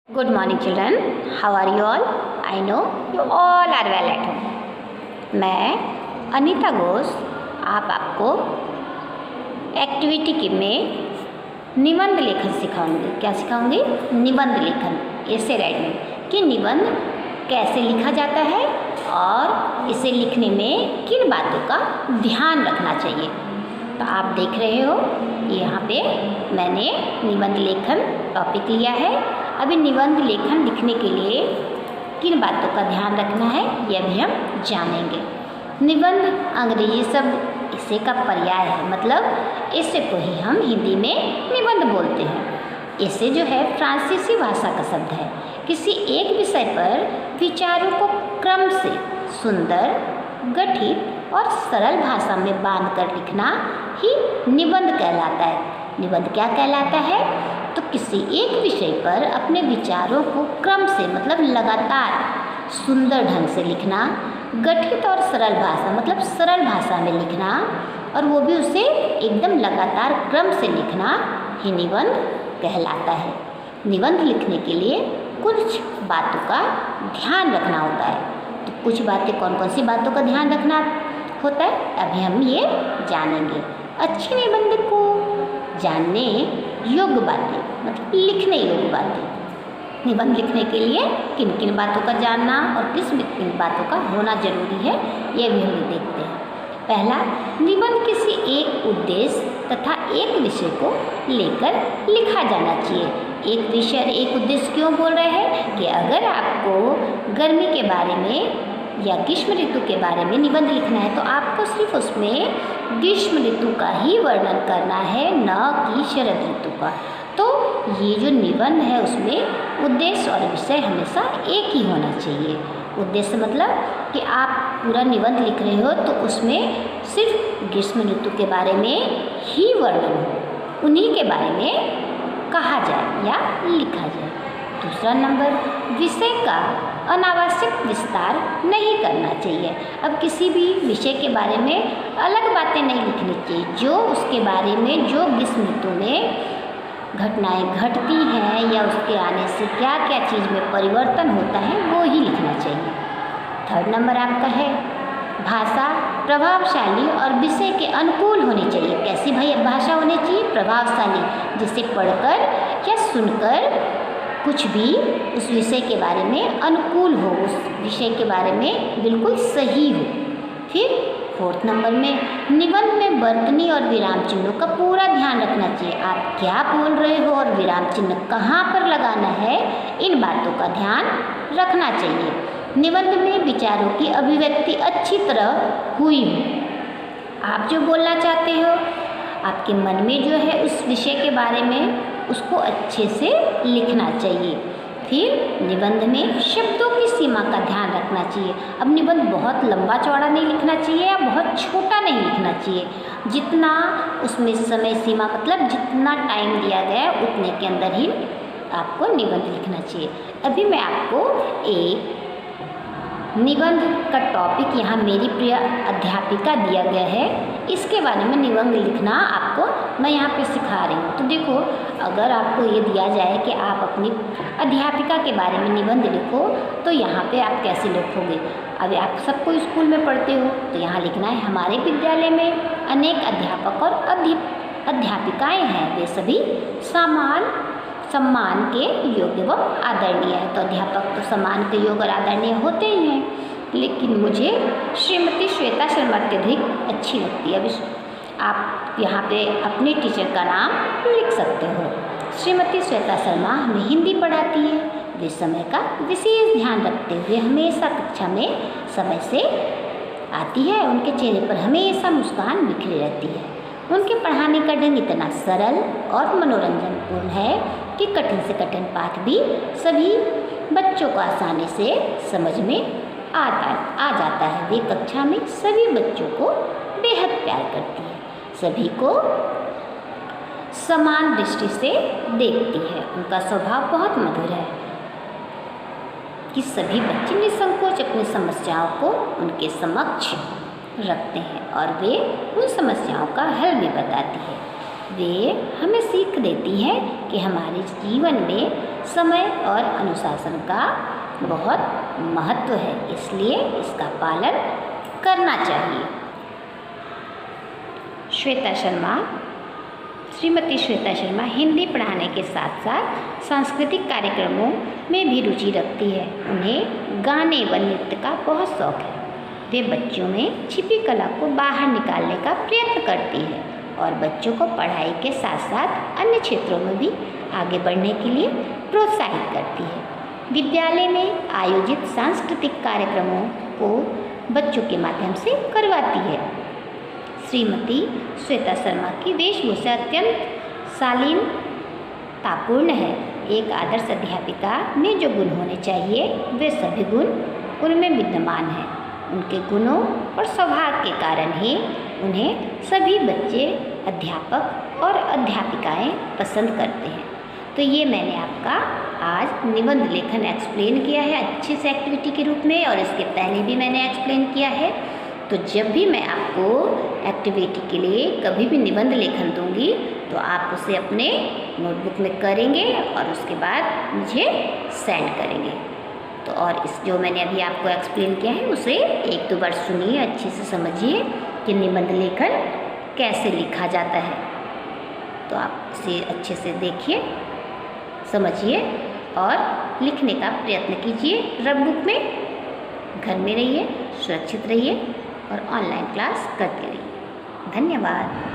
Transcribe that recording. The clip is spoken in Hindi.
Good morning children. How are you all? I know you all are well at home. मैं अनीता घोष आपको एक्टिविटी में निबंध लेखन सिखाऊंगी। क्या सिखाऊंगी? निबंध लेखन, ऐसे राइटिंग कि निबंध कैसे लिखा जाता है और इसे लिखने में किन बातों का ध्यान रखना चाहिए। तो आप देख रहे हो यहाँ पे मैंने निबंध लेखन टॉपिक लिया है। अभी निबंध लेखन लिखने के लिए किन बातों का ध्यान रखना है यह भी हम जानेंगे। निबंध अंग्रेजी शब्द इसे का पर्याय है, मतलब इसे को ही हम हिंदी में निबंध बोलते हैं। इसे जो है फ्रांसीसी भाषा का शब्द है। किसी एक विषय पर विचारों को क्रम से सुंदर, गठित और सरल भाषा में बांधकर लिखना ही निबंध कहलाता है। निबंध क्या कहलाता है? तो किसी एक विषय पर अपने विचारों को क्रम से मतलब लगातार सुंदर ढंग से लिखना, गठित और सरल भाषा मतलब सरल भाषा में लिखना, और वो भी उसे एकदम लगातार क्रम से लिखना ही निबंध कहलाता है। निबंध लिखने के लिए कुछ बातों का ध्यान रखना होता है। तो कुछ बातें कौन कौन सी बातों का ध्यान रखना होता है अभी हम ये जानेंगे। अच्छे निबंध को जानने योग्य बातें मतलब लिखने योग्य बातें। निबंध लिखने के लिए किन किन बातों का जानना और किन बातों का होना जरूरी है यह भी हम देखते हैं। पहला, निबंध किसी एक उद्देश्य तथा एक विषय को लेकर लिखा जाना चाहिए। एक विषय एक उद्देश्य क्यों बोल रहे हैं कि अगर आपको गर्मी के बारे में या ग्रीष्म ऋतु के बारे में निबंध लिखना है तो आपको सिर्फ उसमें ग्रीष्म ऋतु का ही वर्णन करना है, न कि शरद ऋतु का। तो ये जो निबंध है उसमें उद्देश्य और विषय हमेशा एक ही होना चाहिए। उद्देश्य मतलब कि आप पूरा निबंध लिख रहे हो तो उसमें सिर्फ ग्रीष्म ऋतु के बारे में ही वर्णन हो, उन्हीं के बारे में कहा जाए या लिखा जाए। दूसरा नंबर, विषय का अनावश्यक विस्तार नहीं करना चाहिए। अब किसी भी विषय के बारे में अलग बातें नहीं लिखनी चाहिए। जो उसके बारे में जो ग्रीष्म ऋतु में घटनाएं घटती हैं या उसके आने से क्या क्या चीज़ में परिवर्तन होता है वो ही लिखना चाहिए। थर्ड नंबर आपका है, भाषा प्रभावशाली और विषय के अनुकूल होनी चाहिए। कैसी भाषा होनी चाहिए? प्रभावशाली, जिसे पढ़कर या सुनकर कुछ भी उस विषय के बारे में अनुकूल हो, उस विषय के बारे में बिल्कुल सही हो। फिर फोर्थ नंबर में, निबंध में बरतनी और विराम चिन्हों का पूरा ध्यान रखना चाहिए। आप क्या बोल रहे हो और विराम चिन्ह कहाँ पर लगाना है, इन बातों का ध्यान रखना चाहिए। निबंध में विचारों की अभिव्यक्ति अच्छी तरह हुई हो। आप जो बोलना चाहते हो, आपके मन में जो है उस विषय के बारे में उसको अच्छे से लिखना चाहिए। फिर निबंध में शब्दों की सीमा का ध्यान रखना चाहिए। अब निबंध बहुत लंबा चौड़ा नहीं लिखना चाहिए या बहुत छोटा नहीं लिखना चाहिए। जितना उसमें समय सीमा मतलब जितना टाइम दिया गया है उतने के अंदर ही आपको निबंध लिखना चाहिए। अभी मैं आपको एक निबंध का टॉपिक यहाँ मेरी प्रिय अध्यापिका दिया गया है, इसके बारे में निबंध लिखना आपको मैं यहाँ पे सिखा रही हूँ। तो देखो, अगर आपको ये दिया जाए कि आप अपनी अध्यापिका के बारे में निबंध लिखो तो यहाँ पे आप कैसे लिखोगे? अभी आप सबको स्कूल में पढ़ते हो तो यहाँ लिखना है, हमारे विद्यालय में अनेक अध्यापक और अध्यापिकाएँ हैं, वे सभी सम्मान के योग्य व आदरणीय है। तो अध्यापक तो सम्मान के योग्य और आदरणीय होते ही हैं, लेकिन मुझे श्रीमती श्वेता शर्मा अत्यधिक अच्छी लगती है। अब आप यहाँ पे अपने टीचर का नाम लिख सकते हो। श्रीमती श्वेता शर्मा हमें हिंदी पढ़ाती है। वे समय का विशेष ध्यान रखते हुए हमेशा कक्षा में समय से आती है। उनके चेहरे पर हमेशा मुस्कान बिखरी रहती है। उनके पढ़ाने का ढंग इतना सरल और मनोरंजनपूर्ण है कि कठिन से कठिन पाठ भी सभी बच्चों को आसानी से समझ में आ जाता है। वे कक्षा में सभी बच्चों को बेहद प्यार करती है, सभी को समान दृष्टि से देखती है। उनका स्वभाव बहुत मधुर है कि सभी बच्चे निसंकोच अपनी समस्याओं को उनके समक्ष रखते हैं और वे उन समस्याओं का हल भी बताती है। वे हमें सीख देती हैं कि हमारे जीवन में समय और अनुशासन का बहुत महत्व है, इसलिए इसका पालन करना चाहिए। श्वेता शर्मा, श्रीमती श्वेता शर्मा हिंदी पढ़ाने के साथ साथ सांस्कृतिक कार्यक्रमों में भी रुचि रखती है। उन्हें गाने व नृत्य का बहुत शौक है। वे बच्चों में छिपी कला को बाहर निकालने का प्रयत्न करती है और बच्चों को पढ़ाई के साथ साथ अन्य क्षेत्रों में भी आगे बढ़ने के लिए प्रोत्साहित करती है। विद्यालय में आयोजित सांस्कृतिक कार्यक्रमों को बच्चों के माध्यम से करवाती है। श्रीमती श्वेता शर्मा की वेशभूषा अत्यंत शालीनतापूर्ण है। एक आदर्श अध्यापिका में जो गुण होने चाहिए वे सभी गुण उनमें विद्यमान हैं। उनके गुणों और स्वभाव के कारण ही उन्हें सभी बच्चे, अध्यापक और अध्यापिकाएं पसंद करते हैं। तो ये मैंने आपका आज निबंध लेखन एक्सप्लेन किया है अच्छे से एक्टिविटी के रूप में, और इसके पहले भी मैंने एक्सप्लेन किया है। तो जब भी मैं आपको एक्टिविटी के लिए कभी भी निबंध लेखन दूंगी तो आप उसे अपने नोटबुक में करेंगे और उसके बाद मुझे सेंड करेंगे। तो और इस जो मैंने अभी आपको एक्सप्लेन किया है उसे एक दो बार सुनिए, अच्छे से समझिए कि निबंध लेखन कैसे लिखा जाता है। तो आप इसे अच्छे से देखिए, समझिए और लिखने का प्रयत्न कीजिए। रफ बुक में घर में रहिए, सुरक्षित रहिए और ऑनलाइन क्लास करते रहिए। धन्यवाद।